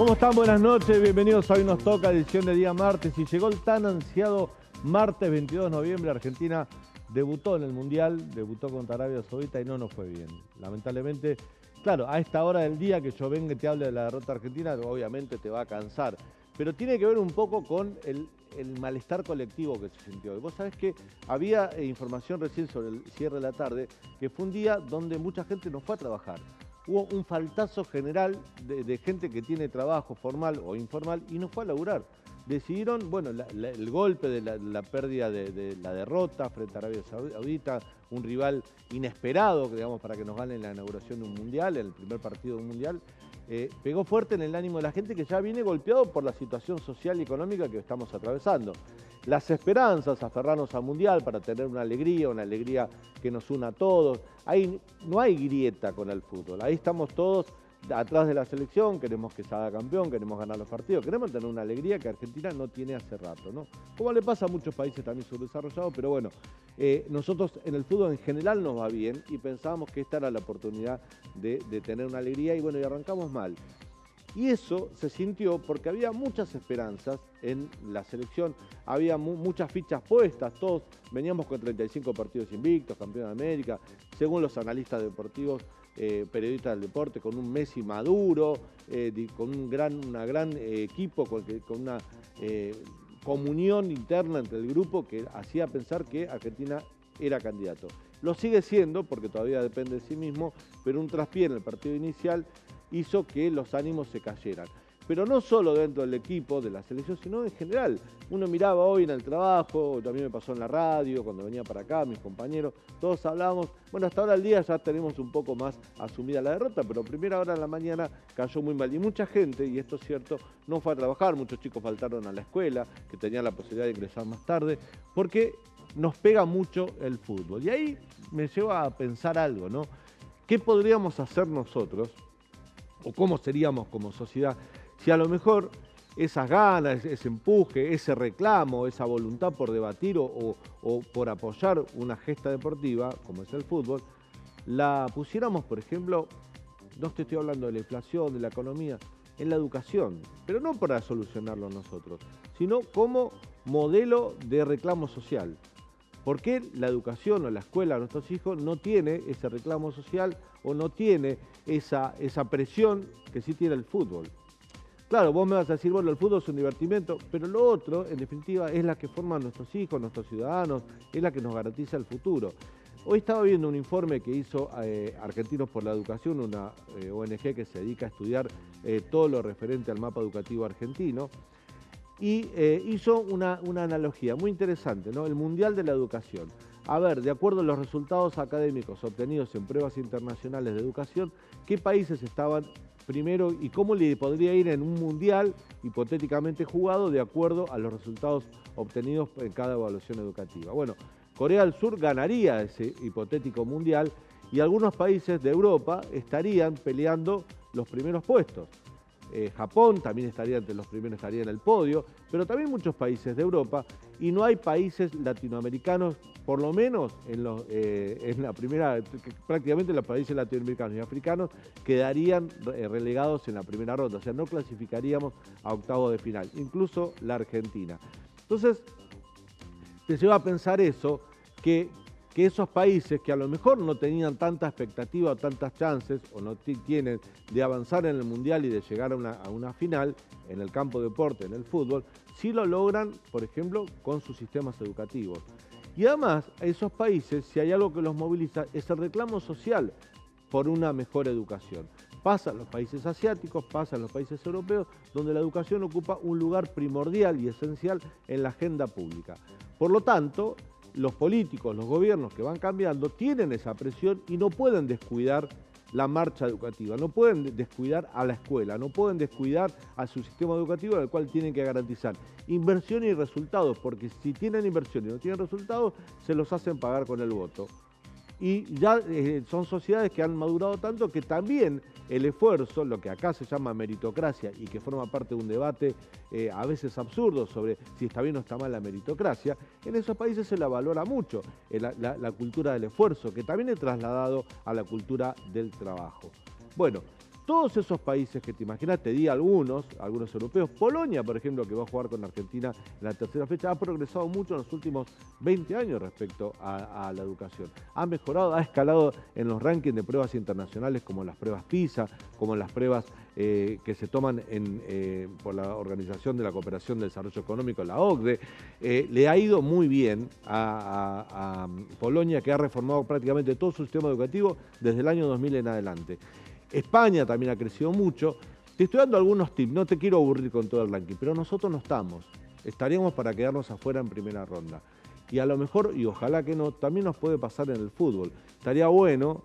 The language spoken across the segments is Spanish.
¿Cómo están? Buenas noches, bienvenidos a Hoy Nos Toca, edición de día martes. Y llegó el tan ansiado martes 22 de noviembre. Argentina debutó en el Mundial, debutó contra Arabia Saudita y no nos fue bien. Lamentablemente, claro, a esta hora del día que yo venga y te hable de la derrota argentina, obviamente te va a cansar. Pero tiene que ver un poco con el malestar colectivo que se sintió. Y vos sabés que había información recién sobre el cierre de la tarde, que fue un día donde mucha gente no fue a trabajar. Hubo un faltazo general de gente que tiene trabajo formal o informal y no fue a laburar. Decidieron, bueno, el golpe de la pérdida de la derrota frente a Arabia Saudita, un rival inesperado, digamos, para que nos gane en la inauguración de un mundial, el primer partido de un mundial, pegó fuerte en el ánimo de la gente que ya viene golpeado por la situación social y económica que estamos atravesando. Las esperanzas, aferrarnos al mundial para tener una alegría que nos una a todos. Ahí no hay grieta con el fútbol, ahí estamos todos atrás de la selección, queremos que se haga campeón, queremos ganar los partidos, queremos tener una alegría que Argentina no tiene hace rato, ¿no? Como le pasa a muchos países también subdesarrollados, pero bueno, nosotros en el fútbol en general nos va bien y pensábamos que esta era la oportunidad de tener una alegría y bueno, y arrancamos mal. Y eso se sintió porque había muchas esperanzas en la selección, había muchas fichas puestas, todos veníamos con 35 partidos invictos, campeón de América, según los analistas deportivos, periodistas del deporte, con un Messi maduro, con un gran equipo, con una comunión interna entre el grupo que hacía pensar que Argentina era candidato. Lo sigue siendo porque todavía depende de sí mismo, pero un traspié en el partido inicial hizo que los ánimos se cayeran. Pero no solo dentro del equipo, de la selección, sino en general. Uno miraba hoy en el trabajo, también me pasó en la radio, cuando venía para acá, mis compañeros, todos hablábamos. Bueno, hasta ahora del día ya tenemos un poco más asumida la derrota, pero primera hora de la mañana cayó muy mal. Y mucha gente, y esto es cierto, no fue a trabajar, muchos chicos faltaron a la escuela, que tenían la posibilidad de ingresar más tarde, porque nos pega mucho el fútbol. Y ahí me lleva a pensar algo, ¿no? ¿Qué podríamos hacer nosotros? ¿O cómo seríamos como sociedad si a lo mejor esas ganas, ese empuje, ese reclamo, esa voluntad por debatir o por apoyar una gesta deportiva, como es el fútbol, la pusiéramos, por ejemplo, no te estoy hablando de la inflación, de la economía, en la educación, pero no para solucionarlo nosotros, sino como modelo de reclamo social? ¿Por qué la educación o la escuela de nuestros hijos no tiene ese reclamo social o no tiene esa presión que sí tiene el fútbol? Claro, vos me vas a decir, bueno, el fútbol es un divertimento, pero lo otro, en definitiva, es la que forman nuestros hijos, nuestros ciudadanos, es la que nos garantiza el futuro. Hoy estaba viendo un informe que hizo Argentinos por la Educación, una ONG que se dedica a estudiar todo lo referente al mapa educativo argentino, y hizo una analogía muy interesante, ¿no? El Mundial de la Educación. A ver, de acuerdo a los resultados académicos obtenidos en pruebas internacionales de educación, ¿qué países estaban primero y cómo le podría ir en un mundial hipotéticamente jugado de acuerdo a los resultados obtenidos en cada evaluación educativa? Bueno, Corea del Sur ganaría ese hipotético mundial y algunos países de Europa estarían peleando los primeros puestos. Japón también estaría entre los primeros, estaría en el podio, pero también muchos países de Europa y no hay países latinoamericanos, por lo menos en la primera, prácticamente los países latinoamericanos y africanos quedarían relegados en la primera ronda, o sea, no clasificaríamos a octavos de final, incluso la Argentina. Entonces, te lleva a pensar eso, que esos países que a lo mejor no tenían tanta expectativa o tantas chances o no tienen de avanzar en el Mundial y de llegar a una final en el campo de deporte, en el fútbol, sí lo logran, por ejemplo, con sus sistemas educativos. Y además, a esos países, si hay algo que los moviliza, es el reclamo social por una mejor educación. Pasa en los países asiáticos, pasa en los países europeos, donde la educación ocupa un lugar primordial y esencial en la agenda pública. Por lo tanto, los políticos, los gobiernos que van cambiando, tienen esa presión y no pueden descuidar la marcha educativa, no pueden descuidar a la escuela, no pueden descuidar a su sistema educativo, al cual tienen que garantizar inversión y resultados, porque si tienen inversión y no tienen resultados, se los hacen pagar con el voto. Y ya son sociedades que han madurado tanto que también el esfuerzo, lo que acá se llama meritocracia y que forma parte de un debate a veces absurdo sobre si está bien o está mal la meritocracia, en esos países se la valora mucho, la cultura del esfuerzo, que también es trasladado a la cultura del trabajo. Bueno, Todos esos países que te imaginas, te di algunos europeos. Polonia, por ejemplo, que va a jugar con Argentina en la tercera fecha, ha progresado mucho en los últimos 20 años respecto a la educación. Ha mejorado, ha escalado en los rankings de pruebas internacionales como las pruebas PISA, como las pruebas que se toman por la Organización de la Cooperación del Desarrollo Económico, la OCDE. Le ha ido muy bien a Polonia, que ha reformado prácticamente todo su sistema educativo desde el año 2000 en adelante. España también ha crecido mucho. Te estoy dando algunos tips, no te quiero aburrir con todo el ranking, pero nosotros no estamos. Estaríamos para quedarnos afuera en primera ronda. Y a lo mejor, y ojalá que no, también nos puede pasar en el fútbol. Estaría bueno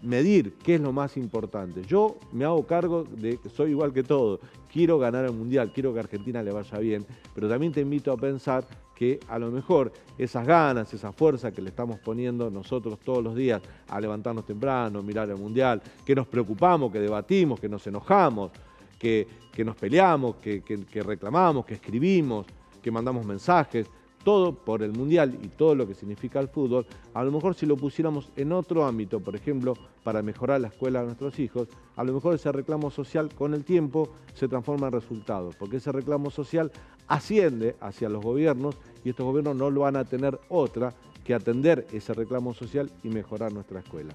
medir qué es lo más importante. Yo me hago cargo de que soy igual que todo. Quiero ganar el Mundial, quiero que a Argentina le vaya bien, pero también te invito a pensar que a lo mejor esas ganas, esa fuerza que le estamos poniendo nosotros todos los días a levantarnos temprano, mirar el Mundial, que nos preocupamos, que debatimos, que nos enojamos, que nos peleamos, que reclamamos, que escribimos, que mandamos mensajes, todo por el Mundial y todo lo que significa el fútbol, a lo mejor si lo pusiéramos en otro ámbito, por ejemplo, para mejorar la escuela de nuestros hijos, a lo mejor ese reclamo social con el tiempo se transforma en resultados, porque ese reclamo social asciende hacia los gobiernos y estos gobiernos no lo van a tener otra que atender ese reclamo social y mejorar nuestra escuela.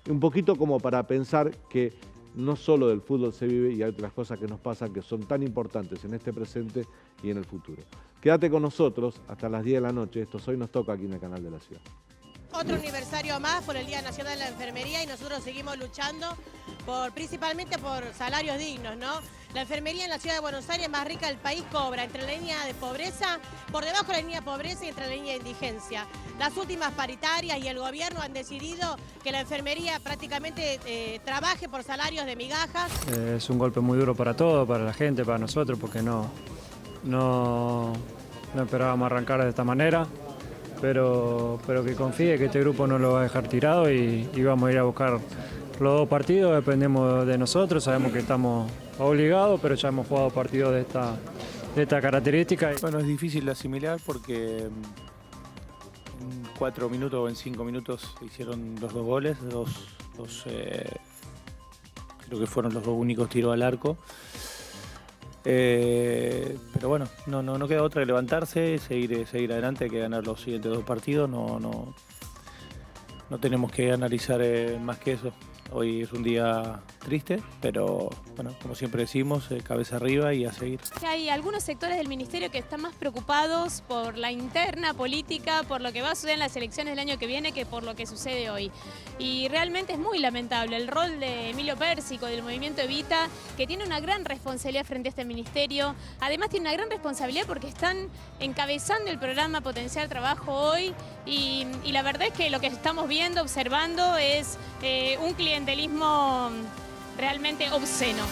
Un poquito como para pensar que no solo del fútbol se vive y hay otras cosas que nos pasan que son tan importantes en este presente y en el futuro. Quédate con nosotros hasta las 10 de la noche. Esto Hoy Nos Toca aquí en el Canal de la Ciudad. Otro aniversario más por el Día Nacional de la Enfermería y nosotros seguimos luchando principalmente por salarios dignos, ¿no? La enfermería en la ciudad de Buenos Aires, más rica del país, cobra entre la línea de pobreza, por debajo de la línea de pobreza y entre la línea de indigencia. Las últimas paritarias y el gobierno han decidido que la enfermería prácticamente trabaje por salarios de migajas. Es un golpe muy duro para todos, para la gente, para nosotros, porque no esperábamos arrancar de esta manera. Pero que confíe que este grupo no lo va a dejar tirado y vamos a ir a buscar los dos partidos, dependemos de nosotros, sabemos que estamos obligados, pero ya hemos jugado partidos de esta característica. Bueno, es difícil de asimilar porque en 4 minutos o en 5 minutos se hicieron los dos goles, creo que fueron los dos únicos tiros al arco. Pero bueno, no queda otra que levantarse, seguir adelante, hay que ganar los siguientes 2 partidos, no tenemos que analizar más que eso. Hoy es un día triste, pero bueno, como siempre decimos, cabeza arriba y a seguir. Hay algunos sectores del ministerio que están más preocupados por la interna política, por lo que va a suceder en las elecciones del año que viene, que por lo que sucede hoy. Y realmente es muy lamentable el rol de Emilio Pérsico, del movimiento Evita, que tiene una gran responsabilidad frente a este ministerio. Además tiene una gran responsabilidad porque están encabezando el programa Potenciar Trabajo hoy y la verdad es que lo que estamos viendo, observando, es un clientelismo realmente obsceno.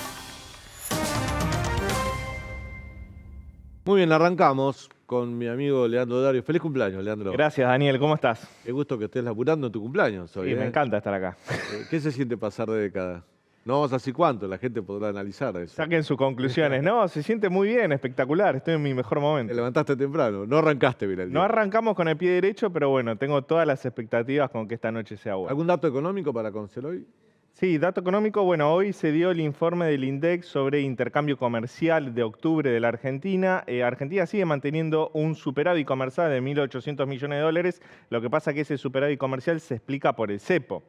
Muy bien, arrancamos con mi amigo Leandro Dario. Feliz cumpleaños, Leandro. Gracias, Daniel. ¿Cómo estás? Qué gusto que estés laburando en tu cumpleaños hoy. Sí, me encanta estar acá. ¿Qué se siente pasar de década? No vamos a decir cuánto, la gente podrá analizar eso. Saquen sus conclusiones. No, se siente muy bien, espectacular. Estoy en mi mejor Te momento. levantaste temprano, no arrancaste bien el día. No arrancamos con el pie derecho, pero bueno, tengo todas las expectativas con que esta noche sea buena. ¿Algún dato económico para conocer hoy? Sí, dato económico. Bueno, hoy se dio el informe del INDEC sobre intercambio comercial de octubre de la Argentina. Argentina sigue manteniendo un superávit comercial de 1.800 millones de dólares. Lo que pasa es que ese superávit comercial se explica por el cepo.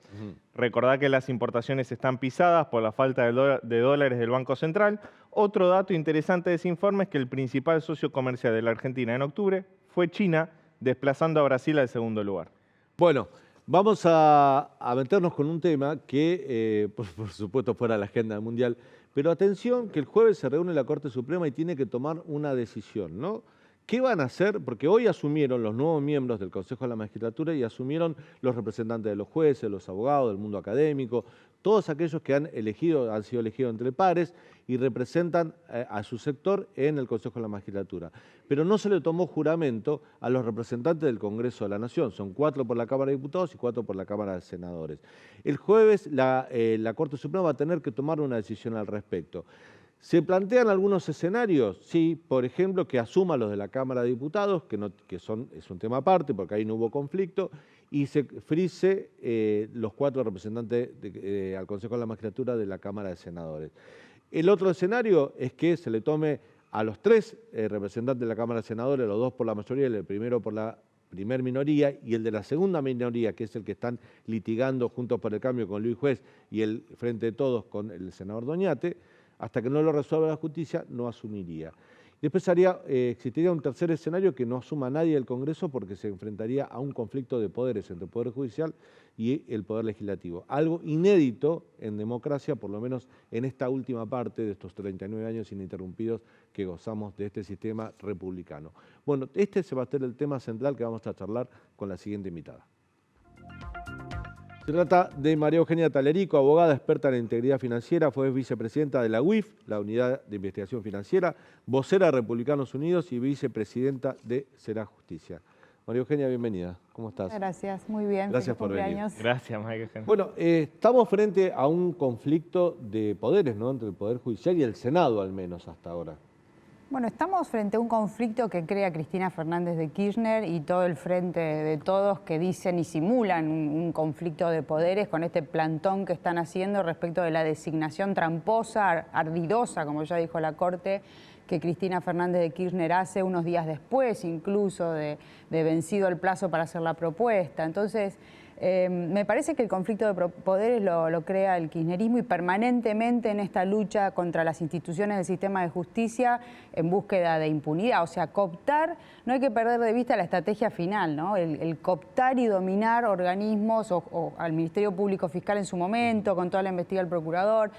Recordá que las importaciones están pisadas por la falta de dólares del Banco Central. Otro dato interesante de ese informe es que el principal socio comercial de la Argentina en octubre fue China, desplazando a Brasil al segundo lugar. Bueno, vamos a meternos con un tema que, por supuesto, fuera de la agenda mundial. Pero atención, que el jueves se reúne la Corte Suprema y tiene que tomar una decisión, ¿no? ¿Qué van a hacer? Porque hoy asumieron los nuevos miembros del Consejo de la Magistratura y asumieron los representantes de los jueces, los abogados, del mundo académico, todos aquellos que han sido elegidos entre pares y representan a su sector en el Consejo de la Magistratura. Pero no se le tomó juramento a los representantes del Congreso de la Nación. Son 4 por la Cámara de Diputados y 4 por la Cámara de Senadores. El jueves la Corte Suprema va a tener que tomar una decisión al respecto. ¿Se plantean algunos escenarios? Sí, por ejemplo, que asuma los de la Cámara de Diputados, es un tema aparte porque ahí no hubo conflicto, y se frise los 4 representantes al Consejo de la Magistratura de la Cámara de Senadores. El otro escenario es que se le tome a los 3 representantes de la Cámara de Senadores, los 2 por la mayoría, el primero por la primer minoría y el de la segunda minoría, que es el que están litigando Juntos por el Cambio con Luis Juez y el Frente de Todos con el senador Doñate, hasta que no lo resuelva la justicia, no asumiría. Después existiría un tercer escenario que no asuma nadie del Congreso porque se enfrentaría a un conflicto de poderes entre el Poder Judicial y el Poder Legislativo. Algo inédito en democracia, por lo menos en esta última parte de estos 39 años ininterrumpidos que gozamos de este sistema republicano. Bueno, este se va a ser el tema central que vamos a charlar con la siguiente invitada. Se trata de María Eugenia Talerico, abogada experta en integridad financiera, fue vicepresidenta de la UIF, la Unidad de Investigación Financiera, vocera de Republicanos Unidos y vicepresidenta de Será Justicia. María Eugenia, bienvenida. ¿Cómo estás? Gracias, muy bien. Gracias por venir. Gracias, María Eugenia. Bueno, estamos frente a un conflicto de poderes, ¿no? Entre el Poder Judicial y el Senado, al menos hasta ahora. Bueno, estamos frente a un conflicto que crea Cristina Fernández de Kirchner y todo el Frente de Todos que dicen y simulan un conflicto de poderes con este plantón que están haciendo respecto de la designación tramposa, ardidosa, como ya dijo la Corte, que Cristina Fernández de Kirchner hace unos días después, incluso de vencido el plazo para hacer la propuesta. Entonces, me parece que el conflicto de poderes lo crea el kirchnerismo y permanentemente en esta lucha contra las instituciones del sistema de justicia en búsqueda de impunidad. O sea, cooptar, no hay que perder de vista la estrategia final, ¿no? El cooptar y dominar organismos o al Ministerio Público Fiscal en su momento, con toda la investiga del procurador,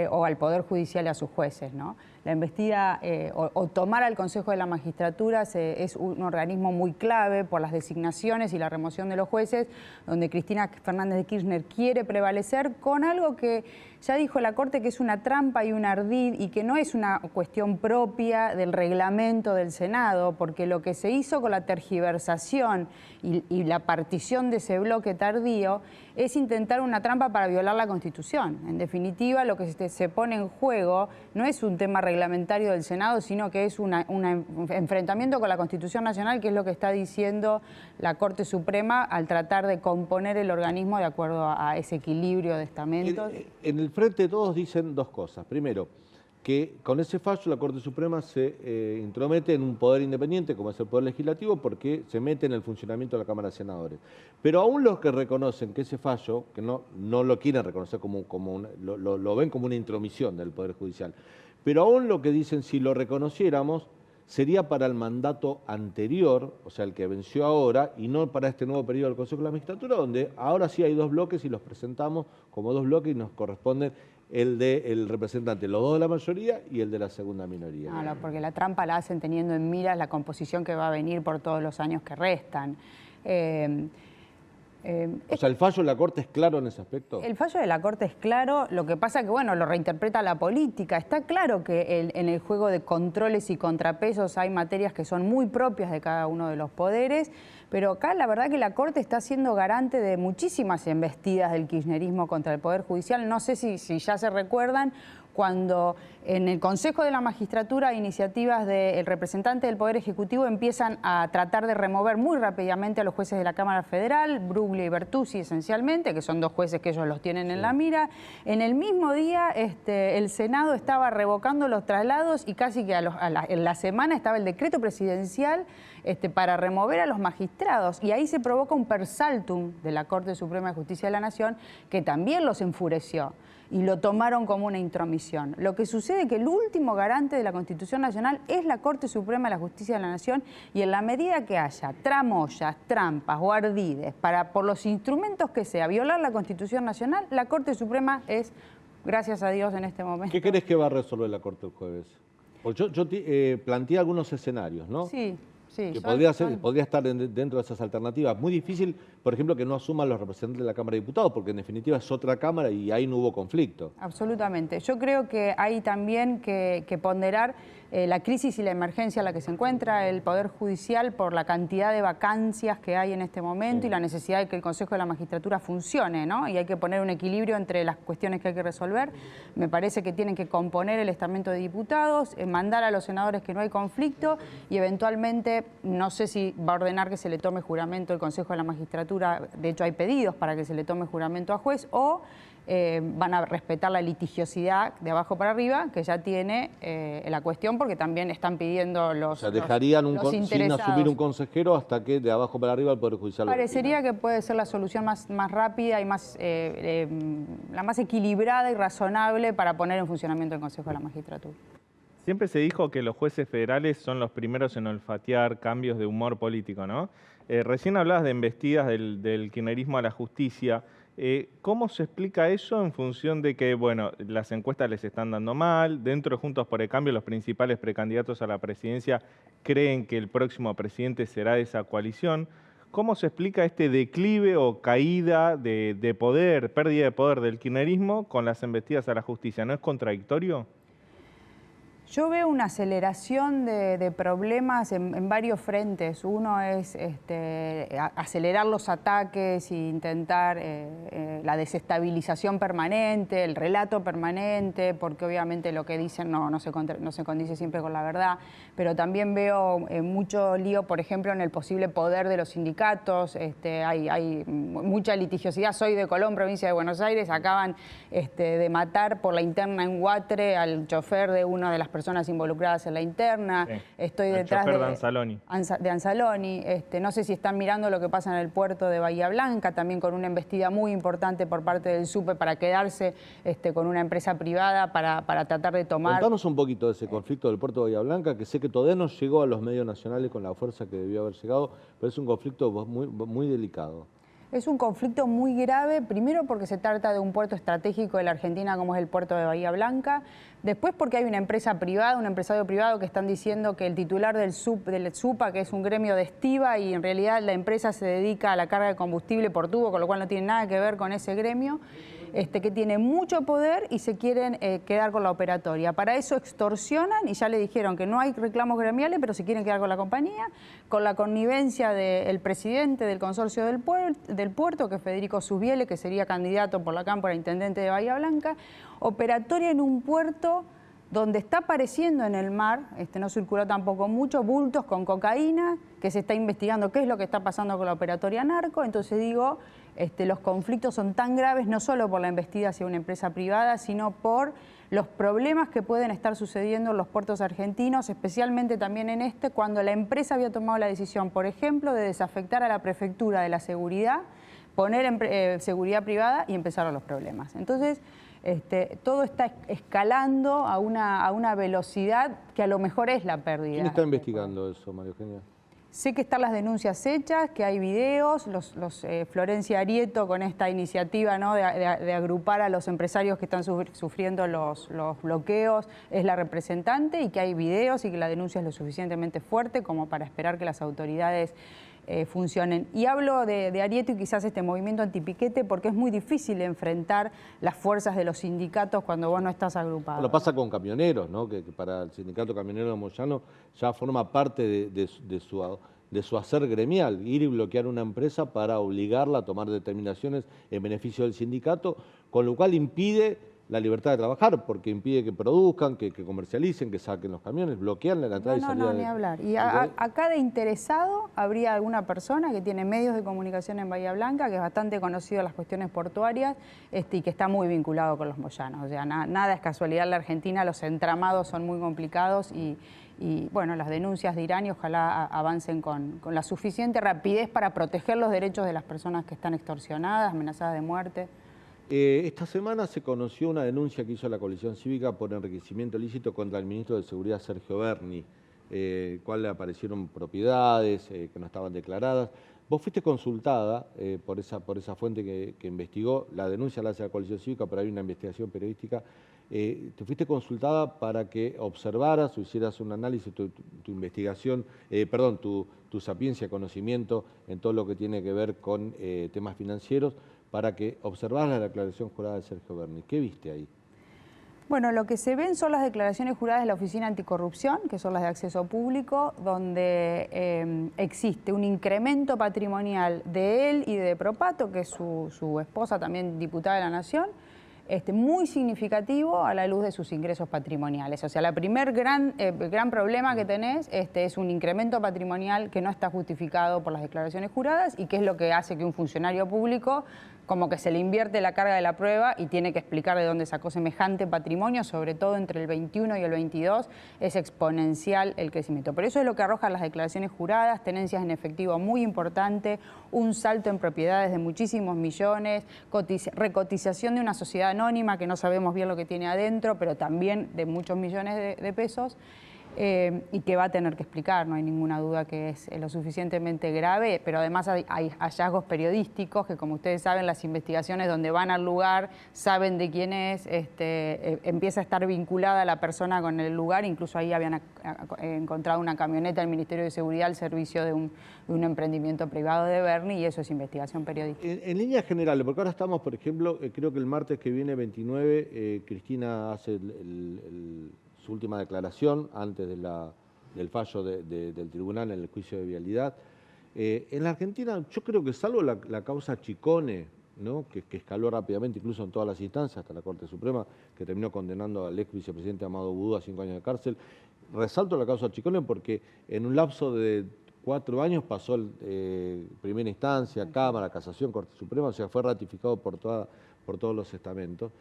o al Poder Judicial y a sus jueces, ¿no? La investiga o tomar al Consejo de la Magistratura es un organismo muy clave por las designaciones y la remoción de los jueces, donde Cristina Fernández de Kirchner quiere prevalecer con algo que ya dijo la Corte que es una trampa y un ardid y que no es una cuestión propia del reglamento del Senado, porque lo que se hizo con la tergiversación y la partición de ese bloque tardío es intentar una trampa para violar la Constitución. En definitiva, lo que se pone en juego no es un tema reglamentario del Senado, sino que es un enfrentamiento con la Constitución Nacional, que es lo que está diciendo la Corte Suprema al tratar de componer el organismo de acuerdo a ese equilibrio de estamentos. En el Frente de Todos dicen 2 cosas. Primero, que con ese fallo la Corte Suprema se intromete en un poder independiente como es el Poder Legislativo porque se mete en el funcionamiento de la Cámara de Senadores. Pero aún los que reconocen que ese fallo, que no lo quieren reconocer lo ven como una intromisión del Poder Judicial, pero aún lo que dicen, si lo reconociéramos, sería para el mandato anterior, o sea, el que venció ahora, y no para este nuevo periodo del Consejo de la Magistratura, donde ahora sí hay 2 bloques y los presentamos como 2 bloques y nos corresponden el del representante, los 2 de la mayoría y el de la segunda minoría. No, porque la trampa la hacen teniendo en miras la composición que va a venir por todos los años que restan. O sea, ¿el fallo de la Corte es claro en ese aspecto? El fallo de la Corte es claro, lo que pasa que, bueno, lo reinterpreta la política. Está claro que en el juego de controles y contrapesos hay materias que son muy propias de cada uno de los poderes, pero acá la verdad que la Corte está siendo garante de muchísimas embestidas del kirchnerismo contra el Poder Judicial. No sé si ya se recuerdan cuando en el Consejo de la Magistratura iniciativas del representante del Poder Ejecutivo empiezan a tratar de remover muy rápidamente a los jueces de la Cámara Federal, Bruglia y Bertuzzi esencialmente, que son 2 jueces que ellos los tienen en la mira. En el mismo día el Senado estaba revocando los traslados y casi que en la semana estaba el decreto presidencial para remover a los magistrados. Y ahí se provoca un persaltum de la Corte Suprema de Justicia de la Nación que también los enfureció y lo tomaron como una intromisión. Lo que sucede es que el último garante de la Constitución Nacional es la Corte Suprema de la Justicia de la Nación y en la medida que haya tramoyas, trampas o ardides para, por los instrumentos que sea, violar la Constitución Nacional, la Corte Suprema es, gracias a Dios en este momento. ¿Qué crees que va a resolver la Corte el jueves? Porque yo planteé algunos escenarios, ¿no? Sí. Sí, que podría estar dentro de esas alternativas. Muy difícil, por ejemplo, que no asuman los representantes de la Cámara de Diputados, porque en definitiva es otra Cámara y ahí no hubo conflicto. Absolutamente. Yo creo que hay también que ponderar la crisis y la emergencia en la que se encuentra el Poder Judicial por la cantidad de vacancias que hay en este momento y la necesidad de que el Consejo de la Magistratura funcione, ¿no? Y hay que poner un equilibrio entre las cuestiones que hay que resolver. Me parece que tienen que componer el estamento de diputados, mandar a los senadores que no hay conflicto y eventualmente, no sé si va a ordenar que se le tome juramento el Consejo de la Magistratura, de hecho hay pedidos para que se le tome juramento a juez, o van a respetar la litigiosidad de abajo para arriba que ya tiene la cuestión, porque también están pidiendo los dejarían los sin asumir un consejero hasta que de abajo para arriba el Poder Judicial. Parecería que puede ser la solución más rápida y la más equilibrada y razonable para poner en funcionamiento el Consejo de la Magistratura. Siempre se dijo que los jueces federales son los primeros en olfatear cambios de humor político, ¿no? Recién hablabas de embestidas del kirchnerismo a la justicia. ¿Cómo se explica eso en función de que, bueno, las encuestas les están dando mal? Dentro de Juntos por el Cambio, los principales precandidatos a la presidencia creen que el próximo presidente será de esa coalición. ¿Cómo se explica este declive o caída de poder, pérdida de poder del kirchnerismo con las embestidas a la justicia? ¿No es contradictorio? Yo veo una aceleración de problemas en varios frentes. Uno es acelerar los ataques e intentar la desestabilización permanente, el relato permanente, porque obviamente lo que dicen no se condice siempre con la verdad, pero también veo mucho lío, por ejemplo, en el posible poder de los sindicatos. Hay mucha litigiosidad. Soy de Colón, provincia de Buenos Aires, acaban de matar por la interna en Guatre al chofer de una de las personas involucradas en la interna. Sí. Estoy detrás de Anzaloni. No sé si están mirando lo que pasa en el puerto de Bahía Blanca, también con una embestida muy importante por parte del SUPE para quedarse con una empresa privada para tratar de tomar... Contanos un poquito de ese conflicto del puerto de Bahía Blanca, que sé que todavía no llegó a los medios nacionales con la fuerza que debió haber llegado, pero es un conflicto muy delicado. Es un conflicto muy grave, primero porque se trata de un puerto estratégico de la Argentina como es el puerto de Bahía Blanca, después porque hay una empresa privada, un empresario privado que están diciendo que el titular del SUPA, que es un gremio de estiba, y en realidad la empresa se dedica a la carga de combustible por tubo, con lo cual no tiene nada que ver con ese gremio, que tiene mucho poder y se quieren quedar con la operatoria. Para eso extorsionan y ya le dijeron que no hay reclamos gremiales, pero se quieren quedar con la compañía, con la connivencia del presidente del consorcio del puerto, que es Federico Susbiele, que sería candidato por la Cámpora a intendente de Bahía Blanca. Operatoria en un puerto donde está apareciendo en el mar, no circuló tampoco mucho, bultos con cocaína, que se está investigando qué es lo que está pasando con la operatoria narco. Entonces digo, los conflictos son tan graves no solo por la embestida hacia una empresa privada, sino por los problemas que pueden estar sucediendo en los puertos argentinos, especialmente también en cuando la empresa había tomado la decisión, por ejemplo, de desafectar a la prefectura de la seguridad, poner seguridad privada y empezaron los problemas. Entonces, todo está escalando a una velocidad que a lo mejor es la pérdida. ¿Quién está investigando eso, María Eugenia? Sé que están las denuncias hechas, que hay videos, Florencia Arieto con esta iniciativa, ¿no?, de agrupar a los empresarios que están sufriendo los bloqueos, es la representante, y que hay videos y que la denuncia es lo suficientemente fuerte como para esperar que las autoridades funcionen. Y hablo de Arieto y quizás este movimiento antipiquete porque es muy difícil enfrentar las fuerzas de los sindicatos cuando vos no estás agrupado. Lo pasa con camioneros, ¿no? Que para el sindicato camionero de Moyano ya forma parte de su hacer gremial, ir y bloquear una empresa para obligarla a tomar determinaciones en beneficio del sindicato, con lo cual impide la libertad de trabajar, porque impide que produzcan, que comercialicen, que saquen los camiones, bloquean la entrada y salida. No, ni hablar. Y a cada interesado habría alguna persona que tiene medios de comunicación en Bahía Blanca, que es bastante conocido en las cuestiones portuarias y que está muy vinculado con los moyanos. O sea, nada es casualidad en la Argentina, los entramados son muy complicados y bueno, las denuncias dirán y ojalá avancen con la suficiente rapidez para proteger los derechos de las personas que están extorsionadas, amenazadas de muerte. Esta semana se conoció una denuncia que hizo la coalición cívica por enriquecimiento ilícito contra el ministro de Seguridad, Sergio Berni, cual le aparecieron propiedades que no estaban declaradas. Vos fuiste consultada por esa fuente que investigó, la denuncia la hace la coalición cívica, pero hay una investigación periodística. te fuiste consultada para que observaras o hicieras un análisis, tu investigación, tu sapiencia, conocimiento en todo lo que tiene que ver con temas financieros, para que observaras la declaración jurada de Sergio Berni. ¿Qué viste ahí? Bueno, lo que se ven son las declaraciones juradas de la Oficina Anticorrupción, que son las de acceso público, donde existe un incremento patrimonial de él y de Propato, que es su esposa, también diputada de la Nación, muy significativo a la luz de sus ingresos patrimoniales. O sea, el primer gran problema que tenés es un incremento patrimonial que no está justificado por las declaraciones juradas y que es lo que hace que un funcionario público como que se le invierte la carga de la prueba y tiene que explicar de dónde sacó semejante patrimonio, sobre todo entre el 21 y el 22, es exponencial el crecimiento. Pero eso es lo que arrojan las declaraciones juradas, tenencias en efectivo muy importante, un salto en propiedades de muchísimos millones, recotización de una sociedad anónima que no sabemos bien lo que tiene adentro, pero también de muchos millones de pesos. Y que va a tener que explicar, no hay ninguna duda que es lo suficientemente grave, pero además hay hallazgos periodísticos que, como ustedes saben, las investigaciones donde van al lugar, saben de quién es, empieza a estar vinculada la persona con el lugar, incluso ahí habían encontrado una camioneta del Ministerio de Seguridad al servicio de un emprendimiento privado de Berni, y eso es investigación periodística. En líneas generales, porque ahora estamos, por ejemplo, creo que el martes que viene, 29, Cristina hace su última declaración antes del fallo del tribunal en el juicio de vialidad. En la Argentina, yo creo que salvo la causa Chicone, ¿no? que escaló rápidamente, incluso en todas las instancias, hasta la Corte Suprema, que terminó condenando al ex vicepresidente Amado Boudou a 5 años de cárcel. Resalto la causa Chicone porque en un lapso de 4 años pasó primera instancia, Cámara, Casación, Corte Suprema, o sea, fue ratificado por todos los estamentos.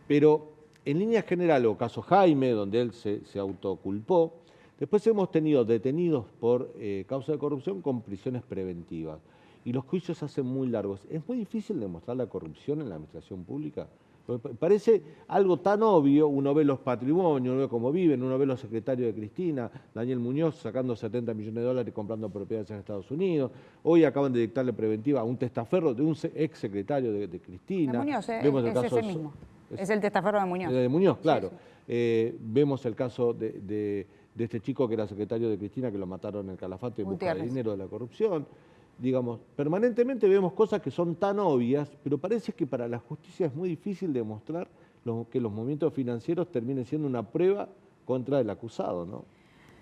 Pero en líneas generales, o caso Jaime, donde él se autoculpó, después hemos tenido detenidos por causa de corrupción con prisiones preventivas. Y los juicios se hacen muy largos. ¿Es muy difícil demostrar la corrupción en la administración pública? Parece algo tan obvio, uno ve los patrimonios, uno ve cómo viven, uno ve los secretarios de Cristina, Daniel Muñoz sacando 70 millones de dólares y comprando propiedades en Estados Unidos. Hoy acaban de dictarle preventiva a un testaferro de un ex secretario de Cristina. Muñoz, vemos el es caso ese mismo. Es el testaferro de Muñoz. De Muñoz, claro. Sí, sí. Vemos el caso de este chico que era secretario de Cristina, que lo mataron en el Calafate en busca de dinero de la corrupción. Digamos, permanentemente vemos cosas que son tan obvias, pero parece que para la justicia es muy difícil demostrar que los movimientos financieros terminen siendo una prueba contra el acusado, ¿no?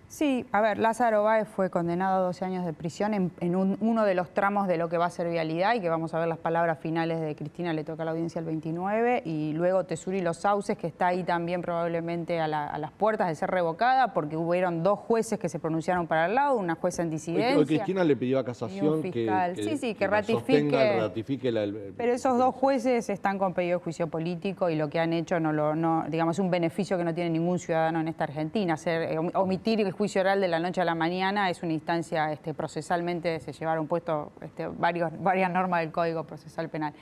Sí, a ver, Lázaro Báez fue condenado a 12 años de prisión en uno de los tramos de lo que va a ser vialidad, y que vamos a ver las palabras finales de Cristina, le toca la audiencia el 29, y luego Tesuri Los Sauces, que está ahí también probablemente a las puertas de ser revocada, porque hubieron 2 jueces que se pronunciaron para el lado, una jueza en disidencia. Hoy Cristina le pidió a Casación que ratifique pero esos 2 jueces están con pedido de juicio político, y lo que han hecho digamos, es un beneficio que no tiene ningún ciudadano en esta Argentina. Omitir el juicio oral de la noche a la mañana es una instancia, procesalmente se llevaron puesto varias normas del Código Procesal Penal.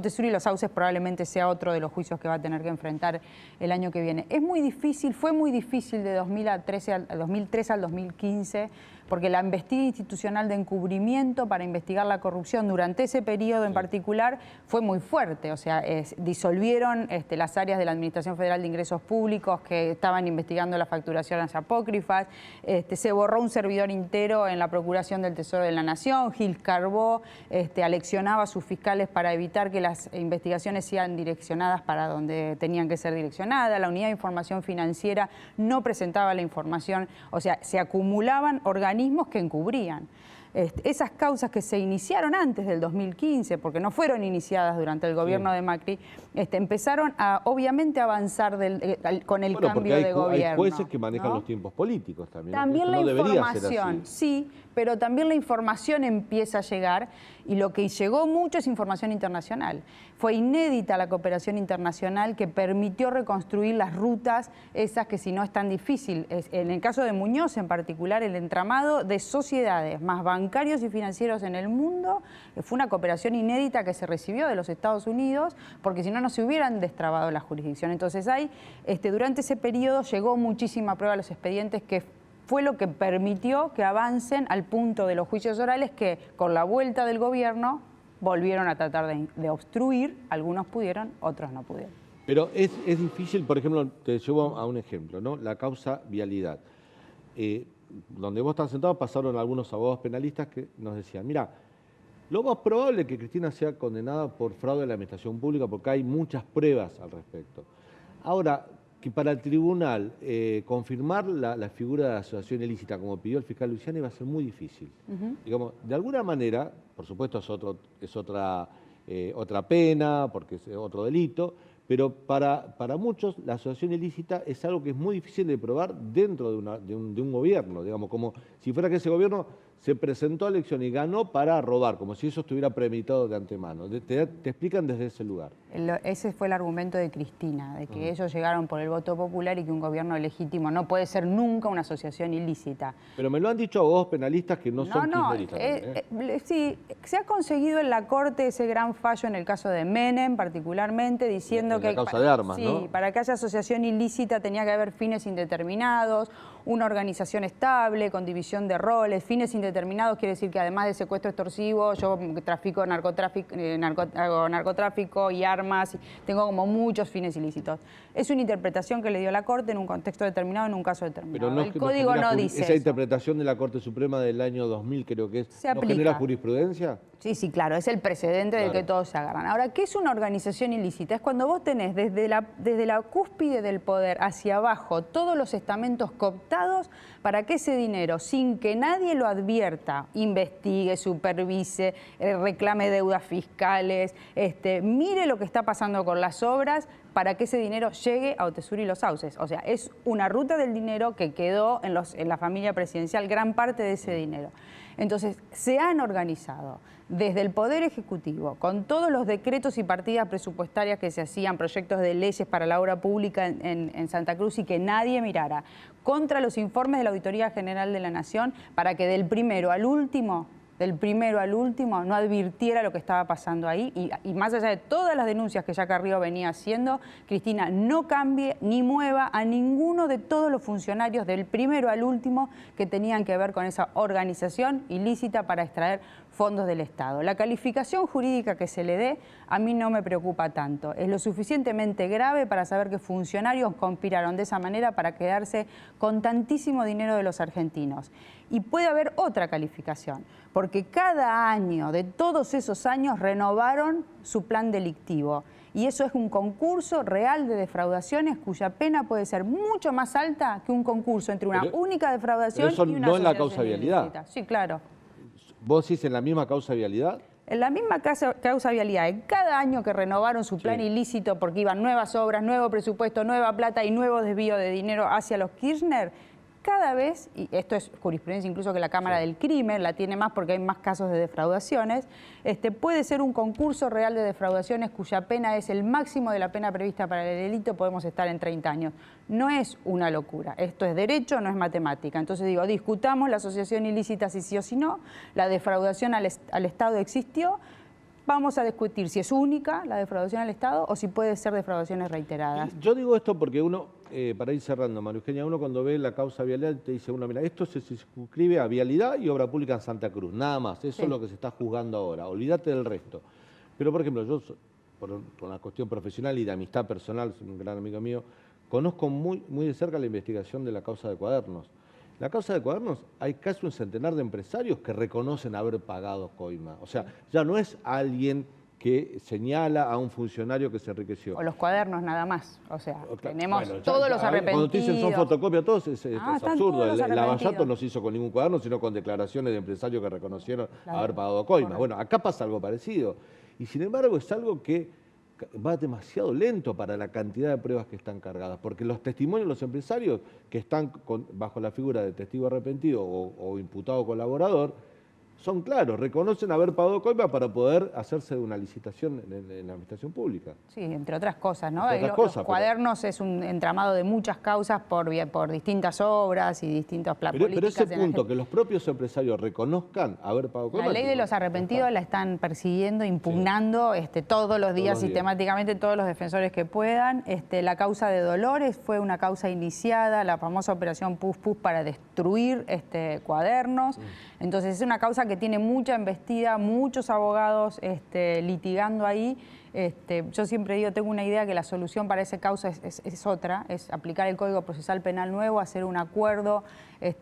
Tesuri Los Sauces probablemente sea otro de los juicios que va a tener que enfrentar el año que viene. Es muy difícil, fue muy difícil de 2003 al 2015, porque la embestida institucional de encubrimiento para investigar la corrupción durante ese periodo en particular fue muy fuerte. O sea, disolvieron las áreas de la Administración Federal de Ingresos Públicos que estaban investigando las facturaciones apócrifas, se borró un servidor entero en la Procuración del Tesoro de la Nación, Gil Carbó aleccionaba a sus fiscales para evitar que las investigaciones sean direccionadas para donde tenían que ser direccionadas, la Unidad de Información Financiera no presentaba la información, o sea, se acumulaban organismos que encubrían. Esas causas que se iniciaron antes del 2015, porque no fueron iniciadas durante el gobierno de Macri, empezaron a, obviamente, avanzar con el cambio de gobierno. Hay jueces que manejan los tiempos políticos también. También la información, sí, pero también la información empieza a llegar, y lo que llegó mucho es información internacional. Fue inédita la cooperación internacional que permitió reconstruir las rutas, esas que si no es tan difícil. En el caso de Muñoz en particular, el entramado de sociedades más bancarios y financieros en el mundo fue una cooperación inédita que se recibió de los Estados Unidos, porque si no, no se hubieran destrabado la jurisdicción. Entonces durante ese periodo llegó muchísima prueba a los expedientes, que fue lo que permitió que avancen al punto de los juicios orales, que con la vuelta del gobierno volvieron a tratar de obstruir. Algunos pudieron, otros no pudieron. Pero es difícil, por ejemplo, te llevo a un ejemplo, ¿no? La causa vialidad. Donde vos estás sentado pasaron algunos abogados penalistas que nos decían, mira, lo más probable es que Cristina sea condenada por fraude a la administración pública porque hay muchas pruebas al respecto. Ahora, que para el tribunal confirmar la figura de asociación ilícita como pidió el fiscal Luciani va a ser muy difícil. Digamos, de alguna manera, por supuesto es otra pena, porque es otro delito, pero para muchos la asociación ilícita es algo que es muy difícil de probar dentro de un gobierno, digamos, como si fuera que ese gobierno se presentó a elección y ganó para robar, como si eso estuviera premeditado de antemano. Te explican desde ese lugar. Ese fue el argumento de Cristina, de que ellos llegaron por el voto popular y que un gobierno legítimo no puede ser nunca una asociación ilícita. Pero me lo han dicho abogados penalistas que no son kirchneristas. Sí, se ha conseguido en la Corte ese gran fallo en el caso de Menem, particularmente, diciendo que... La causa de armas, sí, ¿no? Para que haya asociación ilícita tenía que haber fines indeterminados, una organización estable, con división de roles. Fines indeterminados quiere decir que además de secuestro extorsivo, yo trafico hago narcotráfico y armas, tengo como muchos fines ilícitos. Es una interpretación que le dio la Corte en un contexto determinado, en un caso determinado. Pero el Código no dice esa eso. interpretación de la Corte Suprema del año 2000, creo que es, Se ¿no aplica. genera jurisprudencia? Sí, claro, es el precedente del que todos se agarran. Ahora, ¿qué es una organización ilícita? Es cuando vos tenés desde la cúspide del poder hacia abajo todos los estamentos cooptados para que ese dinero, sin que nadie lo advierta, investigue, supervise, reclame deudas fiscales, mire lo que está pasando con las obras, para que ese dinero llegue a Otesur y Los Sauces. O sea, es una ruta del dinero que quedó en la familia presidencial, gran parte de ese dinero. Entonces, se han organizado desde el Poder Ejecutivo, con todos los decretos y partidas presupuestarias que se hacían, proyectos de leyes para la obra pública en Santa Cruz y que nadie mirara, contra los informes de la Auditoría General de la Nación, para que del primero al último no advirtiera lo que estaba pasando ahí y más allá de todas las denuncias que ya Carrió venía haciendo, Cristina no cambie ni mueva a ninguno de todos los funcionarios del primero al último que tenían que ver con esa organización ilícita para extraer fondos del Estado. La calificación jurídica que se le dé a mí no me preocupa tanto. Es lo suficientemente grave para saber que funcionarios conspiraron de esa manera para quedarse con tantísimo dinero de los argentinos. Y puede haber otra calificación, porque cada año de todos esos años renovaron su plan delictivo. Y eso es un concurso real de defraudaciones cuya pena puede ser mucho más alta que un concurso entre una única defraudación eso y una no en la asociación causa vialidad. ilícita. Sí, claro. ¿Vos decís en la misma causa vialidad? En la misma causa vialidad, en cada año que renovaron su plan ilícito porque iban nuevas obras, nuevo presupuesto, nueva plata y nuevo desvío de dinero hacia los Kirchner, cada vez, y esto es jurisprudencia incluso que la Cámara del Crimen la tiene más porque hay más casos de defraudaciones, puede ser un concurso real de defraudaciones cuya pena es el máximo de la pena prevista para el delito, podemos estar en 30 años. No es una locura, esto es derecho, no es matemática. Entonces digo, discutamos la asociación ilícita si sí o si no, la defraudación al Estado existió, vamos a discutir si es única la defraudación al Estado o si puede ser defraudaciones reiteradas. Yo digo esto porque uno, para ir cerrando, María Eugenia, uno cuando ve la causa vialidad te dice, mira, esto se circunscribe a vialidad y obra pública en Santa Cruz, nada más, eso es lo que se está juzgando ahora, olvídate del resto. Pero, por ejemplo, yo, por una cuestión profesional y de amistad personal, soy un gran amigo mío, conozco muy de cerca la investigación de la causa de Cuadernos. La causa de Cuadernos, hay casi un centenar de empresarios que reconocen haber pagado coima. O sea, ya no es alguien que señala a un funcionario que se enriqueció. O los cuadernos nada más. O sea, tenemos todos los arrepentidos. Cuando te dicen son fotocopias, todos es absurdo. Todos El Lavallato no se hizo con ningún cuaderno, sino con declaraciones de empresarios que reconocieron haber pagado coima. Bueno, acá pasa algo parecido. Y sin embargo es algo que va demasiado lento para la cantidad de pruebas que están cargadas, porque los testimonios de los empresarios que están bajo la figura de testigo arrepentido o imputado colaborador son claros, reconocen haber pagado coima para poder hacerse de una licitación en la administración pública. Sí, entre otras cosas, ¿no? Los cuadernos es un entramado de muchas causas por distintas obras y distintos políticas. Pero ese punto, que los propios empresarios reconozcan haber pagado coima... La ley de los arrepentidos la están persiguiendo, impugnando todos los días, sistemáticamente, todos los defensores que puedan. La causa de Dolores fue una causa iniciada, la famosa operación Pus Pus para destruir cuadernos. Entonces es una causa que tiene mucha embestida, muchos abogados litigando ahí. Yo siempre digo, tengo una idea que la solución para esa causa es otra, es aplicar el Código Procesal Penal nuevo, hacer un acuerdo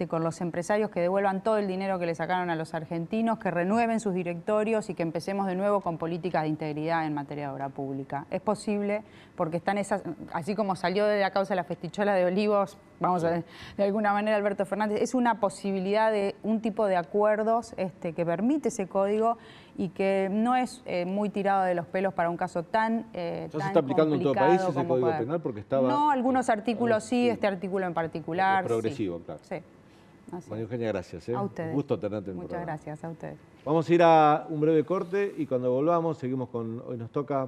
con los empresarios que devuelvan todo el dinero que le sacaron a los argentinos, que renueven sus directorios y que empecemos de nuevo con políticas de integridad en materia de obra pública. Es posible porque están esas, así como salió de la causa de la festichola de Olivos, vamos a ver, de alguna manera Alberto Fernández, es una posibilidad de un tipo de acuerdos que permite ese código y que no es muy tirado de los pelos para un caso tan ¿Ya se está aplicando en todo el país ese Código Penal? Porque estaba... No, algunos artículos sí, este artículo en particular. Es progresivo, sí. claro. Sí. María Eugenia, gracias. A ustedes. Un gusto tenerte en el Muchas programa. gracias, a ustedes. Vamos a ir a un breve corte y cuando volvamos seguimos con... Hoy nos toca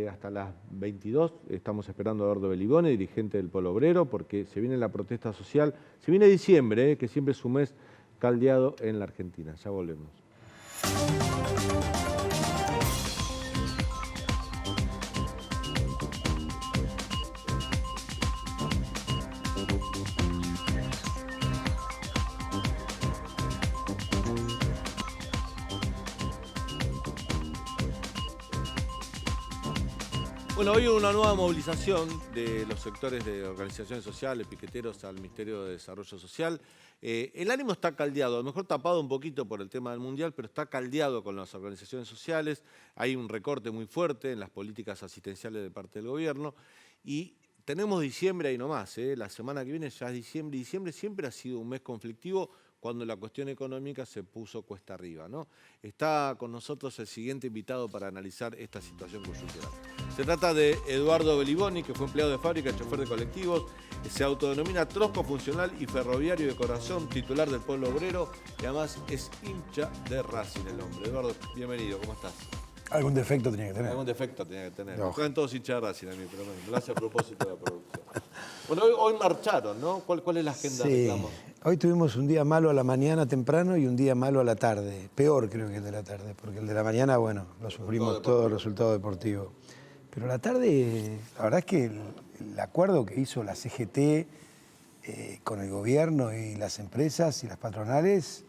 hasta las 22. Estamos esperando a Eduardo Belibone, dirigente del Polo Obrero, porque se viene la protesta social. Se viene diciembre, que siempre es un mes caldeado en la Argentina. Ya volvemos. Bueno, hoy hubo una nueva movilización de los sectores de organizaciones sociales, piqueteros al Ministerio de Desarrollo Social. El ánimo está caldeado, a lo mejor tapado un poquito por el tema del Mundial, pero está caldeado con las organizaciones sociales. Hay un recorte muy fuerte en las políticas asistenciales de parte del gobierno y tenemos diciembre ahí nomás. La semana que viene ya es diciembre. Diciembre siempre ha sido un mes conflictivo cuando la cuestión económica se puso cuesta arriba, ¿no? Está con nosotros el siguiente invitado para analizar esta situación coyuntural. Se trata de Eduardo Belibone, que fue empleado de fábrica, chofer de colectivos, se autodenomina trosco funcional y ferroviario de corazón, titular del Polo Obrero y además es hincha de Racing el hombre. Eduardo, bienvenido, ¿cómo estás? Algún defecto tenía que tener. Algún defecto tenía que tener. No. Juegan todos hinchas de Racing a mí, pero bueno, lo hace a propósito de la producción. Bueno, hoy marcharon, ¿no? ¿Cuál es la agenda de Sí. reclamos? Hoy tuvimos un día malo a la mañana temprano y un día malo a la tarde. Peor creo que el de la tarde, porque el de la mañana, bueno, lo sufrimos todo, el resultado deportivo. Pero la tarde, la verdad es que el acuerdo que hizo la CGT con el gobierno y las empresas y las patronales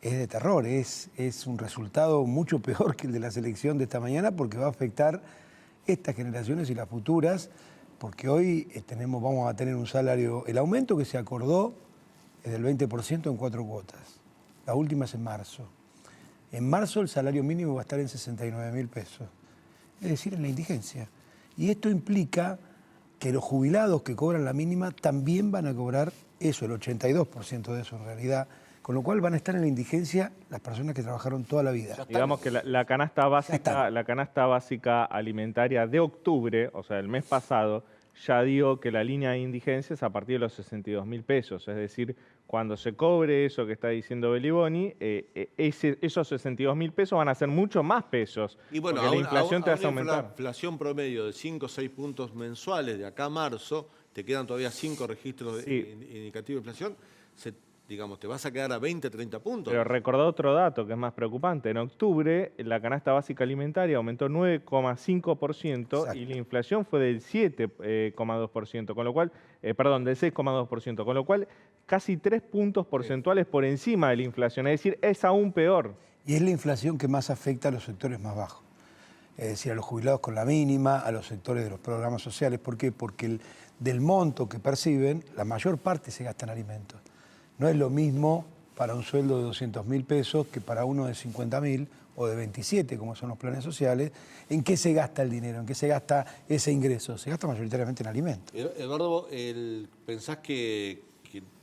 es de terror, es un resultado mucho peor que el de la selección de esta mañana porque va a afectar estas generaciones y las futuras, porque hoy vamos a tener un salario, el aumento que se acordó es del 20% en 4 cuotas, la última es en marzo. En marzo el salario mínimo va a estar en 69.000 pesos, es decir, en la indigencia. Y esto implica que los jubilados que cobran la mínima también van a cobrar eso, el 82% de eso en realidad, con lo cual van a estar en la indigencia las personas que trabajaron toda la vida. Digamos que la canasta básica alimentaria de octubre, o sea, el mes pasado, ya dio que la línea de indigencia es a partir de los 62.000 pesos. Es decir, cuando se cobre eso que está diciendo Belibone, esos 62.000 pesos van a ser mucho más pesos. Y bueno, porque la inflación te hace aumentar. Una inflación promedio de 5 o 6 puntos mensuales de acá a marzo, te quedan todavía 5 registros indicativos de inflación, digamos, te vas a quedar a 20, 30 puntos. Pero recordá otro dato que es más preocupante. En octubre, la canasta básica alimentaria aumentó 9,5% y la inflación fue del 7,2%, con lo cual, del 6,2%, con lo cual casi 3 puntos porcentuales por encima de la inflación. Es decir, es aún peor. Y es la inflación que más afecta a los sectores más bajos. Es decir, a los jubilados con la mínima, a los sectores de los programas sociales. ¿Por qué? Porque del monto que perciben, la mayor parte se gasta en alimentos. No es lo mismo para un sueldo de 200.000 pesos que para uno de 50.000 o de 27, como son los planes sociales. ¿En qué se gasta el dinero? ¿En qué se gasta ese ingreso? Se gasta mayoritariamente en alimentos. Eduardo, ¿pensás que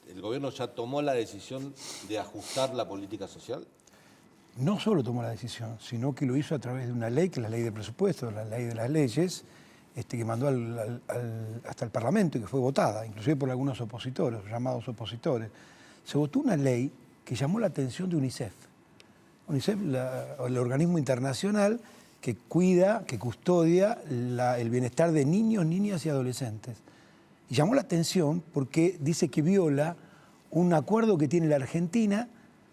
el gobierno ya tomó la decisión de ajustar la política social? No solo tomó la decisión, sino que lo hizo a través de una ley, que es la ley de presupuesto, la ley de las leyes, que mandó hasta el Parlamento y que fue votada, inclusive por algunos opositores, llamados opositores. Se votó una ley que llamó la atención de UNICEF. UNICEF, el organismo internacional que cuida, que custodia el bienestar de niños, niñas y adolescentes. Y llamó la atención porque dice que viola un acuerdo que tiene la Argentina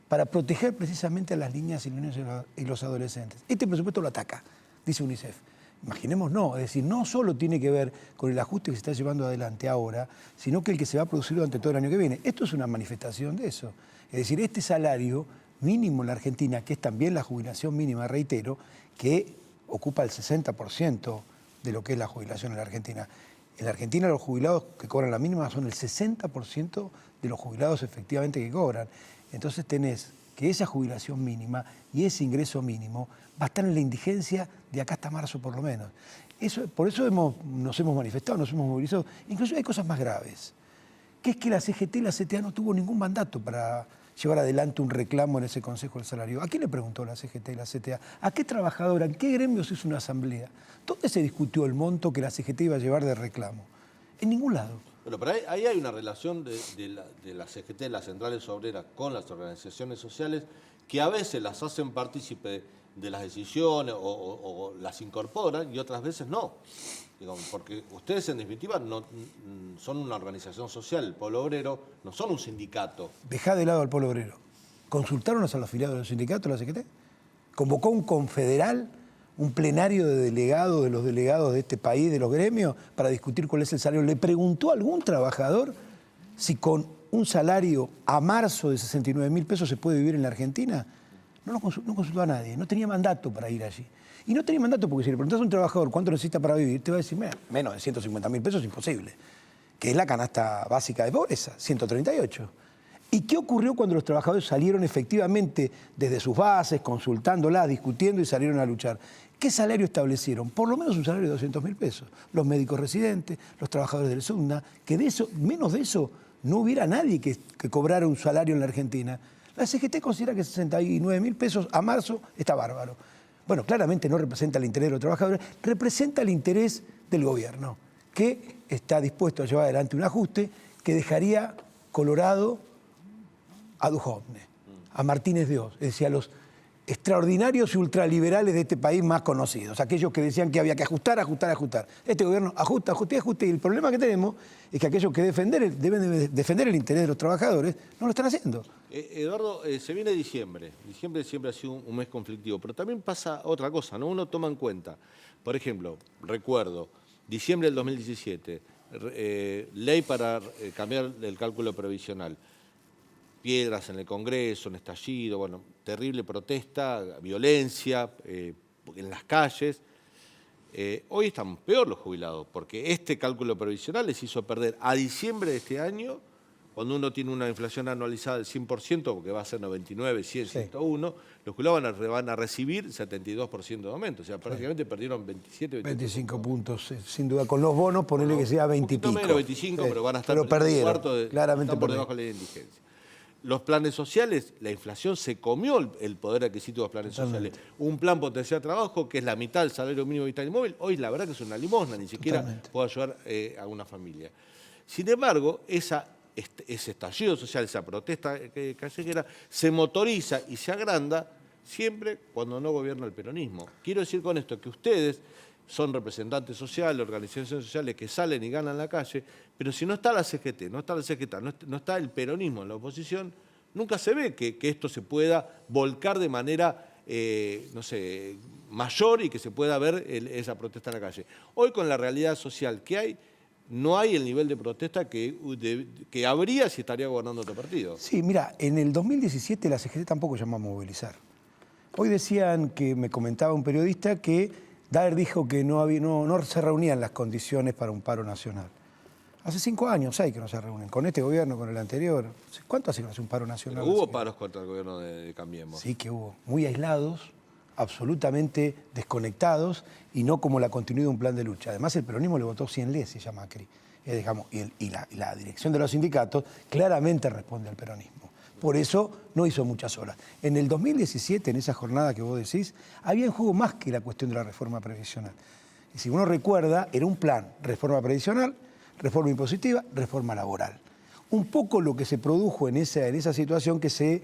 para proteger precisamente a las niñas y los niños y los adolescentes. Este presupuesto lo ataca, dice UNICEF. Imaginemos no, es decir, no solo tiene que ver con el ajuste que se está llevando adelante ahora, sino que el que se va a producir durante todo el año que viene. Esto es una manifestación de eso. Es decir, este salario mínimo en la Argentina, que es también la jubilación mínima, reitero, que ocupa el 60% de lo que es la jubilación en la Argentina. En la Argentina los jubilados que cobran la mínima son el 60% de los jubilados efectivamente que cobran. Entonces tenés que esa jubilación mínima y ese ingreso mínimo va a estar en la indigencia de acá hasta marzo por lo menos. Por eso nos hemos manifestado, nos hemos movilizado. Incluso hay cosas más graves, que es que la CGT y la CTA no tuvo ningún mandato para llevar adelante un reclamo en ese Consejo del Salario. ¿A quién le preguntó la CGT y la CTA? ¿A qué trabajadora? ¿En qué gremios hizo una asamblea? ¿Dónde se discutió el monto que la CGT iba a llevar de reclamo? En ningún lado. Pero ahí hay una relación de la CGT, de las centrales obreras, con las organizaciones sociales, que a veces las hacen partícipe de las decisiones o las incorporan y otras veces no. Digamos, porque ustedes en definitiva no son una organización social, el Pueblo Obrero, no son un sindicato. Dejá de lado al Pueblo Obrero. ¿Consultaron a los afiliados de los sindicatos, la CGT? ¿Convocó un confederal, un plenario de los delegados de este país, de los gremios, para discutir cuál es el salario? ¿Le preguntó a algún trabajador si con un salario a marzo de 69.000 pesos se puede vivir en la Argentina? No consultó a nadie, no tenía mandato para ir allí. Y no tenía mandato porque si le preguntás a un trabajador cuánto necesita para vivir, te va a decir, menos de 150.000 pesos es imposible, que es la canasta básica de pobreza, 138. ¿Y qué ocurrió cuando los trabajadores salieron efectivamente desde sus bases, consultándolas, discutiendo y salieron a luchar? ¿Qué salario establecieron? Por lo menos un salario de 200.000 pesos. Los médicos residentes, los trabajadores del SUNA, que de eso, menos de eso, no hubiera nadie que cobrara un salario en la Argentina. La CGT considera que 69.000 pesos a marzo está bárbaro. Bueno, claramente no representa el interés de los trabajadores, representa el interés del gobierno, que está dispuesto a llevar adelante un ajuste que dejaría colorado a Duhovne, a Martínez de Oz, es decir, a los extraordinarios y ultraliberales de este país más conocidos, aquellos que decían que había que ajustar. Este gobierno ajusta, y el problema que tenemos es que aquellos que deben defender el interés de los trabajadores no lo están haciendo. Eduardo, se viene diciembre. Diciembre siempre ha sido un mes conflictivo, pero también pasa otra cosa, ¿no? Uno toma en cuenta, por ejemplo, recuerdo, diciembre del 2017, ley para cambiar el cálculo previsional. Piedras en el Congreso, un estallido, bueno, terrible protesta, violencia en las calles. Hoy están peor los jubilados, porque este cálculo previsional les hizo perder a diciembre de este año, cuando uno tiene una inflación anualizada del 100%, porque va a ser 99, 100, 101, los jubilados van a recibir 72% de aumento. O sea, prácticamente perdieron 25 puntos, sin duda. Con los bonos, ponerle que sea 20 y pico. Menos 25, pero van a estar perdieron, un cuarto claramente están por debajo de la indigencia. Los planes sociales, la inflación se comió el poder adquisitivo de los planes sociales. Un plan potencial de trabajo, que es la mitad del salario mínimo vital y móvil, hoy la verdad que es una limosna, ni siquiera puede ayudar a una familia. Sin embargo, ese estallido social, esa protesta callejera, se motoriza y se agranda siempre cuando no gobierna el peronismo. Quiero decir con esto que ustedes son representantes sociales, organizaciones sociales que salen y ganan la calle, pero si no está la CGT, no está el peronismo en la oposición, nunca se ve que esto se pueda volcar de manera, mayor y que se pueda ver esa protesta en la calle. Hoy con la realidad social que hay, no hay el nivel de protesta que habría si estaría gobernando otro partido. Sí, mira, en el 2017 la CGT tampoco llamó a movilizar. Hoy decían que, me comentaba un periodista, que Daer dijo que no se reunían las condiciones para un paro nacional. Hace 5 años, 6 que no se reúnen, con este gobierno, con el anterior. ¿Cuánto hace que no hace un paro nacional? Pero hubo paros contra el gobierno de Cambiemos. Sí, que hubo. Muy aislados, absolutamente desconectados y no como la continuidad de un plan de lucha. Además, el peronismo le votó 100 leyes a Macri. Y la dirección de los sindicatos claramente responde al peronismo. Por eso no hizo muchas horas. En el 2017, en esa jornada que vos decís, había en juego más que la cuestión de la reforma previsional. Y si uno recuerda, era un plan: reforma previsional, reforma impositiva, reforma laboral. Un poco lo que se produjo en esa situación que se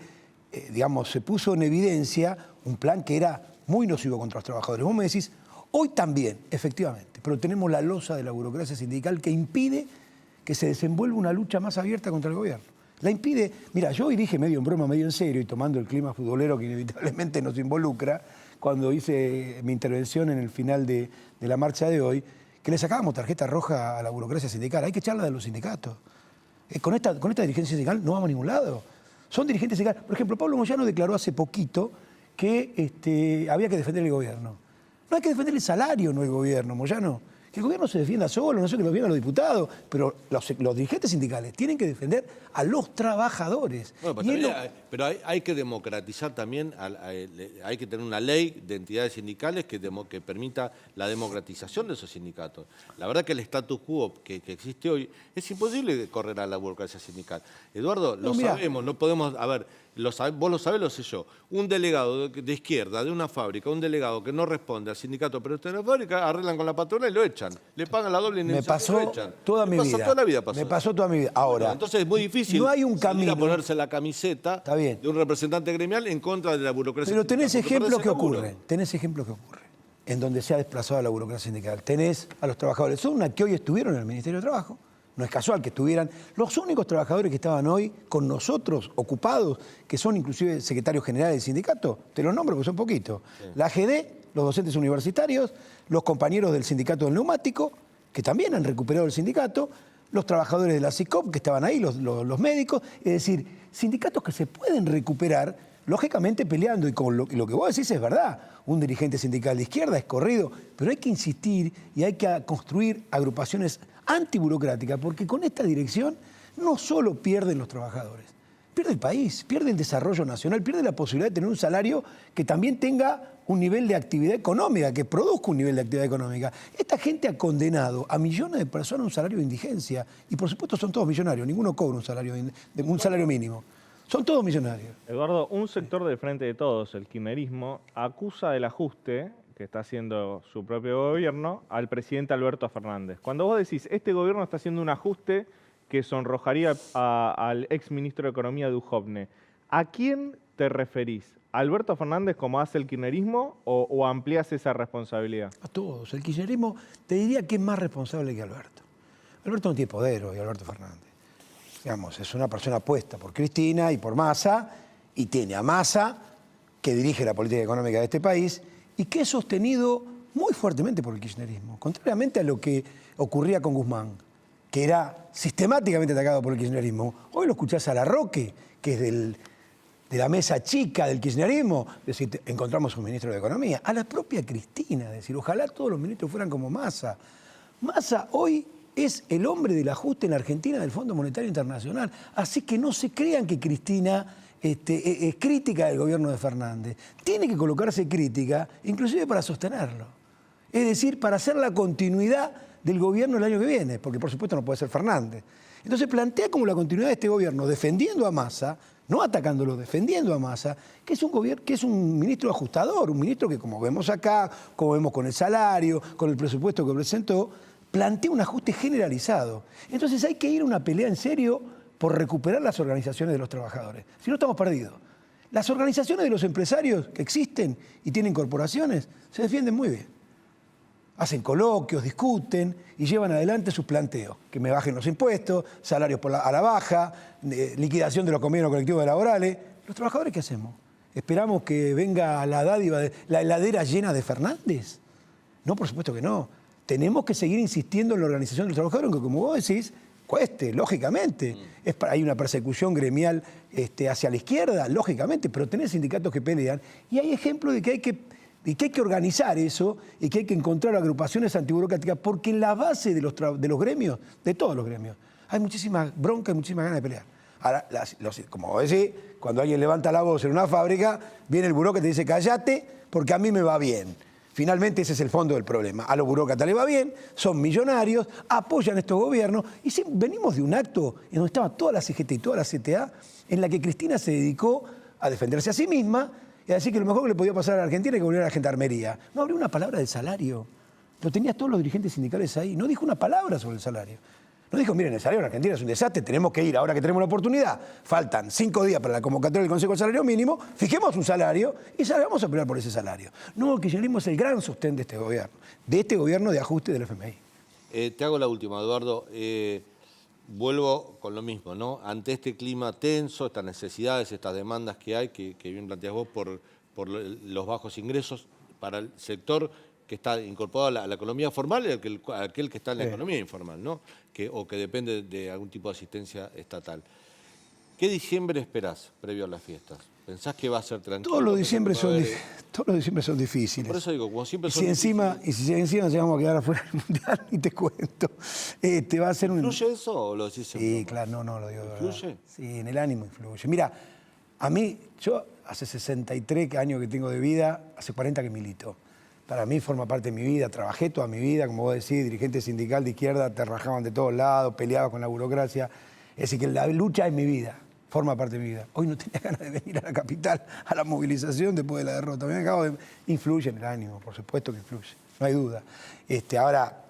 puso en evidencia un plan que era muy nocivo contra los trabajadores. Vos me decís, hoy también, efectivamente, pero tenemos la losa de la burocracia sindical que impide que se desenvuelva una lucha más abierta contra el gobierno. La impide. Mira, yo hoy dije medio en broma, medio en serio, y tomando el clima futbolero que inevitablemente nos involucra, cuando hice mi intervención en el final de la marcha de hoy, que le sacábamos tarjeta roja a la burocracia sindical. Hay que echarla de los sindicatos. Con esta dirigencia sindical no vamos a ningún lado. Son dirigentes sindicales. Por ejemplo, Pablo Moyano declaró hace poquito que había que defender el gobierno. No hay que defender el salario, no el gobierno, Moyano. Que el gobierno se defienda solo, no sé que lo defiendan los diputados, pero los dirigentes sindicales tienen que defender a los trabajadores. Bueno, pero hay que democratizar también, hay que tener una ley de entidades sindicales que permita la democratización de esos sindicatos. La verdad que el status quo que existe hoy es imposible correr a la burocracia sindical. Eduardo, lo sabemos, no podemos, a ver, vos lo sabés, lo sé yo. Un delegado de izquierda de una fábrica, un delegado que no responde al sindicato, pero está en la fábrica, arreglan con la patronal y lo echan. Le pagan la doble indemnización y lo echan. Toda mi vida. Toda la vida pasó. Me pasó toda mi vida. Ahora, bueno, entonces es muy difícil no hay un camino a ponerse la camiseta de un representante gremial en contra de la burocracia pero sindical. tenés ejemplos que ocurren. Tenés ejemplos que ocurren en donde se ha desplazado la burocracia sindical. Tenés a los trabajadores de Zona que hoy estuvieron en el Ministerio de Trabajo. No es casual que estuvieran los únicos trabajadores que estaban hoy con nosotros ocupados, que son inclusive secretarios generales del sindicato, te los nombro porque son poquitos. Sí. La AGD, los docentes universitarios, los compañeros del sindicato del neumático, que también han recuperado el sindicato, los trabajadores de la SICOP, que estaban ahí, los médicos, es decir, sindicatos que se pueden recuperar, lógicamente peleando, y con lo que vos decís es verdad, un dirigente sindical de izquierda es corrido, pero hay que insistir y hay que construir agrupaciones antiburocráticas, porque con esta dirección no solo pierden los trabajadores, pierde el país, pierde el desarrollo nacional, pierde la posibilidad de tener un salario que también tenga un nivel de actividad económica, que produzca un nivel de actividad económica. Esta gente ha condenado a millones de personas a un salario de indigencia, y por supuesto son todos millonarios, ninguno cobra un salario mínimo. Son todos millonarios. Eduardo, un sector del Frente de Todos, el kirchnerismo, acusa del ajuste que está haciendo su propio gobierno al presidente Alberto Fernández. Cuando vos decís, este gobierno está haciendo un ajuste que sonrojaría al exministro de Economía Duhovne, ¿a quién te referís? ¿A Alberto Fernández como hace el kirchnerismo o ampliás esa responsabilidad? A todos. El kirchnerismo te diría que es más responsable que Alberto. Alberto no tiene poder hoy, Alberto Fernández. Digamos, es una persona puesta por Cristina y por Massa, y tiene a Massa, que dirige la política económica de este país, y que es sostenido muy fuertemente por el kirchnerismo, contrariamente a lo que ocurría con Guzmán, que era sistemáticamente atacado por el kirchnerismo. Hoy lo escuchás a Larroque, que es de la mesa chica del kirchnerismo, decir, encontramos un ministro de Economía, a la propia Cristina, decir, ojalá todos los ministros fueran como Massa. Massa hoy es el hombre del ajuste en la Argentina del Fondo Monetario Internacional. Así que no se crean que Cristina es crítica del gobierno de Fernández. Tiene que colocarse crítica, inclusive para sostenerlo. Es decir, para hacer la continuidad del gobierno el año que viene, porque por supuesto no puede ser Fernández. Entonces plantea como la continuidad de este gobierno, defendiendo a Massa, no atacándolo, defendiendo a Massa, que es un ministro ajustador, un ministro que, como vemos acá, como vemos con el salario, con el presupuesto que presentó, plantea un ajuste generalizado. Entonces hay que ir a una pelea en serio por recuperar las organizaciones de los trabajadores. Si no, estamos perdidos. Las organizaciones de los empresarios que existen y tienen corporaciones se defienden muy bien. Hacen coloquios, discuten y llevan adelante sus planteos. Que me bajen los impuestos, salarios a la baja, liquidación de los convenios colectivos laborales. ¿Los trabajadores qué hacemos? ¿Esperamos que venga la dádiva, la heladera llena de Fernández? No, por supuesto que no. Tenemos que seguir insistiendo en la organización de los trabajadores, aunque como vos decís, cueste, lógicamente. Hay una persecución gremial hacia la izquierda, lógicamente, pero tenés sindicatos que pelean. Y hay ejemplos de que hay que organizar eso y que hay que encontrar agrupaciones antiburocráticas, porque en la base de los gremios, de todos los gremios, hay muchísima bronca y muchísimas ganas de pelear. Ahora, como vos decís, cuando alguien levanta la voz en una fábrica, viene el burócrata y dice, cállate, porque a mí me va bien. Finalmente ese es el fondo del problema. A los burócratas les va bien, son millonarios, apoyan estos gobiernos. Y venimos de un acto en donde estaba toda la CGT y toda la CTA, en la que Cristina se dedicó a defenderse a sí misma y a decir que lo mejor que le podía pasar a la Argentina es que volviera a la gendarmería. No abrió una palabra del salario. Lo tenías todos los dirigentes sindicales ahí. No dijo una palabra sobre el salario. No dijo, miren, el salario en Argentina es un desastre, tenemos que ir, ahora que tenemos la oportunidad, faltan 5 días para la convocatoria del Consejo de Salario Mínimo, fijemos un salario y vamos a pelear por ese salario. No, el kirchnerismo es el gran sostén de este gobierno de ajuste del FMI. Te hago la última, Eduardo. Vuelvo con lo mismo, ¿no? Ante este clima tenso, estas necesidades, estas demandas que hay, que bien planteas vos por los bajos ingresos para el sector que está incorporado a la economía formal y aquel que está en la economía informal, ¿no? O que depende de algún tipo de asistencia estatal. ¿Qué diciembre esperás previo a las fiestas? ¿Pensás que va a ser tranquilo? Todos los diciembre son difíciles. Por eso digo, como siempre Y son si encima nos vamos a quedar afuera del Mundial, y te cuento, te va a ser un... ¿Influye eso o lo decís en Sí, broma? claro, no, lo digo de verdad. ¿Influye? Sí, en el ánimo influye. Mira, a mí, yo hace 63 años que tengo de vida, hace 40 que milito. Para mí forma parte de mi vida, trabajé toda mi vida, como vos decís, dirigente sindical de izquierda, te rajaban de todos lados, peleaba con la burocracia. Es decir, que la lucha es mi vida, forma parte de mi vida. Hoy no tenía ganas de venir a la capital, a la movilización después de la derrota. Influye en el ánimo, por supuesto que influye, no hay duda. Ahora,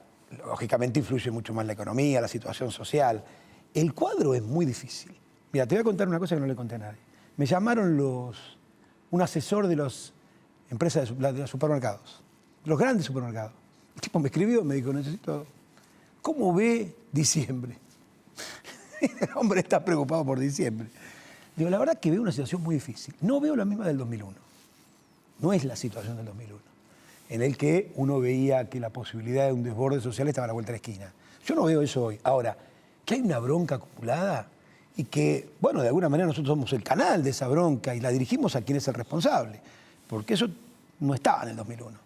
lógicamente influye mucho más la economía, la situación social. El cuadro es muy difícil. Mira, te voy a contar una cosa que no le conté a nadie. Me llamaron un asesor de las empresas de los supermercados, los grandes supermercados. El tipo me escribió, me dijo, ¿cómo ve diciembre? El hombre está preocupado por diciembre. Digo, la verdad que veo una situación muy difícil. No veo la misma del 2001. No es la situación del 2001, en el que uno veía que la posibilidad de un desborde social estaba a la vuelta de la esquina. Yo no veo eso hoy. Ahora, que hay una bronca acumulada y que, bueno, de alguna manera nosotros somos el canal de esa bronca y la dirigimos a quien es el responsable, porque eso no estaba en el 2001.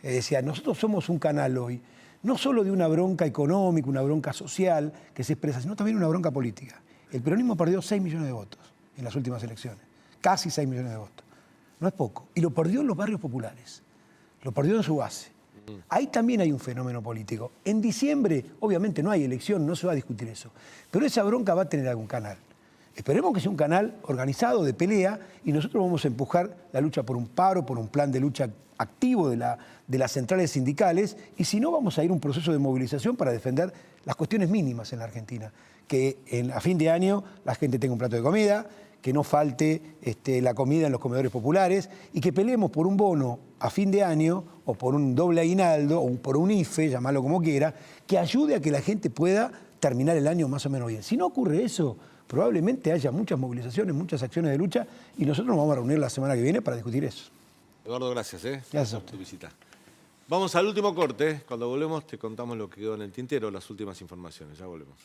Decía, nosotros somos un canal hoy, no solo de una bronca económica, una bronca social que se expresa, sino también una bronca política. El peronismo perdió 6 millones de votos en las últimas elecciones, casi 6 millones de votos. No es poco. Y lo perdió en los barrios populares, lo perdió en su base. Ahí también hay un fenómeno político. En diciembre, obviamente, no hay elección, no se va a discutir eso. Pero esa bronca va a tener algún canal. Esperemos que sea un canal organizado de pelea y nosotros vamos a empujar la lucha por un paro, por un plan de lucha activo de las centrales sindicales y si no, vamos a ir a un proceso de movilización para defender las cuestiones mínimas en la Argentina. Que a fin de año la gente tenga un plato de comida, que no falte la comida en los comedores populares y que peleemos por un bono a fin de año o por un doble aguinaldo o por un IFE, llamarlo como quiera, que ayude a que la gente pueda terminar el año más o menos bien. Si no ocurre eso, probablemente haya muchas movilizaciones, muchas acciones de lucha y nosotros nos vamos a reunir la semana que viene para discutir eso. Eduardo, gracias. Gracias a por tu visita. Vamos al último corte. Cuando volvemos te contamos lo que quedó en el tintero, las últimas informaciones. Ya volvemos.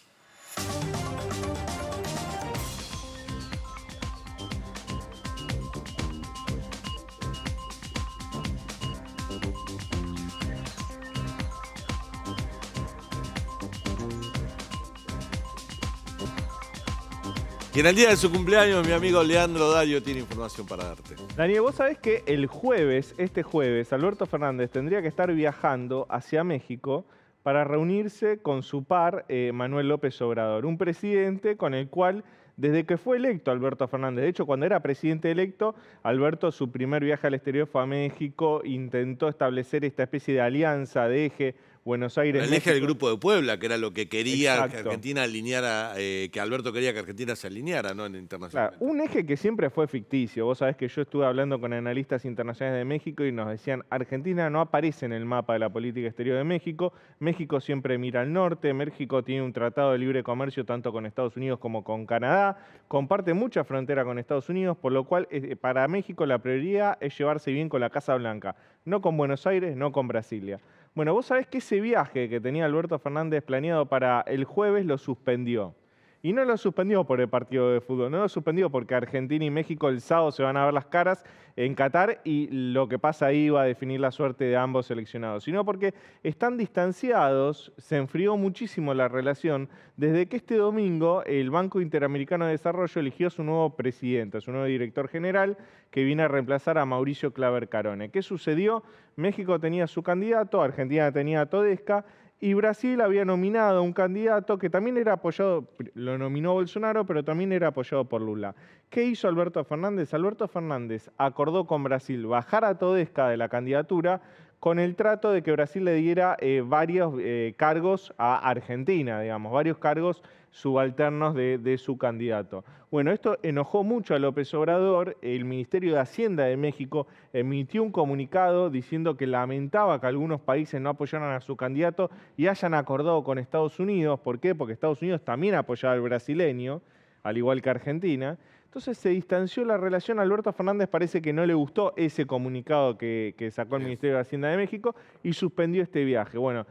Y en el día de su cumpleaños, mi amigo Leandro Dario tiene información para darte. Daniel, vos sabés que este jueves, Alberto Fernández tendría que estar viajando hacia México para reunirse con su par, Manuel López Obrador, un presidente con el cual, desde que fue electo Alberto Fernández, de hecho, cuando era presidente electo, Alberto, su primer viaje al exterior fue a México, intentó establecer esta especie de alianza, de eje, Buenos Aires. El eje del Grupo de Puebla, que era lo que quería Exacto. que Argentina alineara, que Alberto quería que Argentina se alineara, ¿no? En internacional. Claro, un eje que siempre fue ficticio. Vos sabés que yo estuve hablando con analistas internacionales de México y nos decían, Argentina no aparece en el mapa de la política exterior de México. México siempre mira al norte. México tiene un tratado de libre comercio tanto con Estados Unidos como con Canadá. Comparte mucha frontera con Estados Unidos, por lo cual para México la prioridad es llevarse bien con la Casa Blanca. No con Buenos Aires, no con Brasilia. Bueno, vos sabés que ese viaje que tenía Alberto Fernández planeado para el jueves lo suspendió. Y no lo suspendió por el partido de fútbol, no lo suspendió porque Argentina y México el sábado se van a ver las caras en Qatar y lo que pasa ahí va a definir la suerte de ambos seleccionados, sino porque están distanciados, se enfrió muchísimo la relación desde que este domingo el Banco Interamericano de Desarrollo eligió a su nuevo presidente, a su nuevo director general, que viene a reemplazar a Mauricio Claver Carone. ¿Qué sucedió? México tenía su candidato, Argentina tenía a Todesca, y Brasil había nominado a un candidato que también era apoyado, lo nominó Bolsonaro, pero también era apoyado por Lula. ¿Qué hizo Alberto Fernández? Alberto Fernández acordó con Brasil bajar a Todesca de la candidatura con el trato de que Brasil le diera varios cargos a Argentina, digamos, varios cargos subalternos de su candidato. Bueno, esto enojó mucho a López Obrador. El Ministerio de Hacienda de México emitió un comunicado diciendo que lamentaba que algunos países no apoyaran a su candidato y hayan acordado con Estados Unidos. ¿Por qué? Porque Estados Unidos también apoyaba al brasileño, al igual que Argentina. Entonces se distanció la relación. A Alberto Fernández parece que no le gustó ese comunicado que sacó el Ministerio de Hacienda de México y suspendió este viaje. Bueno,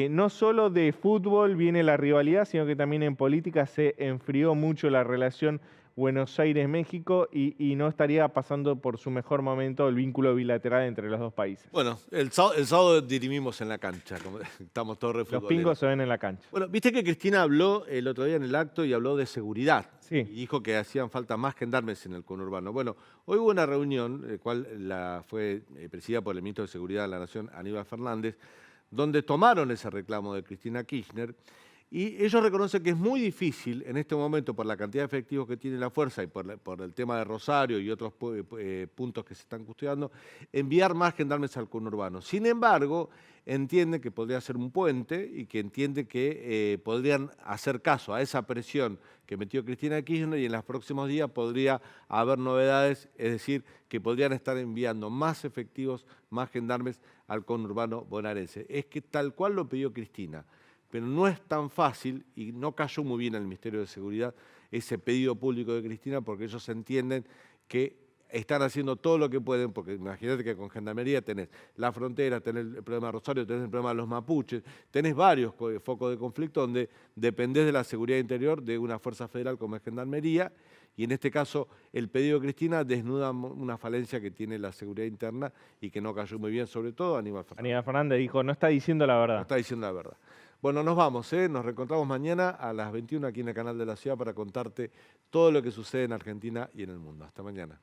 no solo de fútbol viene la rivalidad, sino que también en política se enfrió mucho la relación Buenos Aires, México, y no estaría pasando por su mejor momento el vínculo bilateral entre los dos países. Bueno, el sábado dirimimos en la cancha, como estamos todos re Los futboleros. pingos se ven en la cancha. Bueno, viste que Cristina habló el otro día en el acto y habló de seguridad. Sí. Y dijo que hacían falta más gendarmes en el conurbano. Bueno, hoy hubo una reunión, cual fue presidida por el ministro de Seguridad de la Nación, Aníbal Fernández, donde tomaron ese reclamo de Cristina Kirchner. Y ellos reconocen que es muy difícil en este momento, por la cantidad de efectivos que tiene la fuerza y por el tema de Rosario y otros puntos que se están custodiando, enviar más gendarmes al conurbano. Sin embargo, entiende que podría ser un puente y que entiende que podrían hacer caso a esa presión que metió Cristina Kirchner y en los próximos días podría haber novedades, es decir, que podrían estar enviando más efectivos, más gendarmes al conurbano bonaerense. Es que tal cual lo pidió Cristina. Pero no es tan fácil y no cayó muy bien al Ministerio de Seguridad ese pedido público de Cristina porque ellos entienden que están haciendo todo lo que pueden, porque imagínate que con Gendarmería tenés la frontera, tenés el problema de Rosario, tenés el problema de los mapuches, tenés varios focos de conflicto donde dependés de la seguridad interior de una fuerza federal como es Gendarmería, y en este caso el pedido de Cristina desnuda una falencia que tiene la seguridad interna y que no cayó muy bien, sobre todo Aníbal Fernández. Aníbal Fernández dijo, no está diciendo la verdad. No está diciendo la verdad. Bueno, nos vamos, nos reencontramos mañana a las 21 aquí en el Canal de la Ciudad para contarte todo lo que sucede en Argentina y en el mundo. Hasta mañana.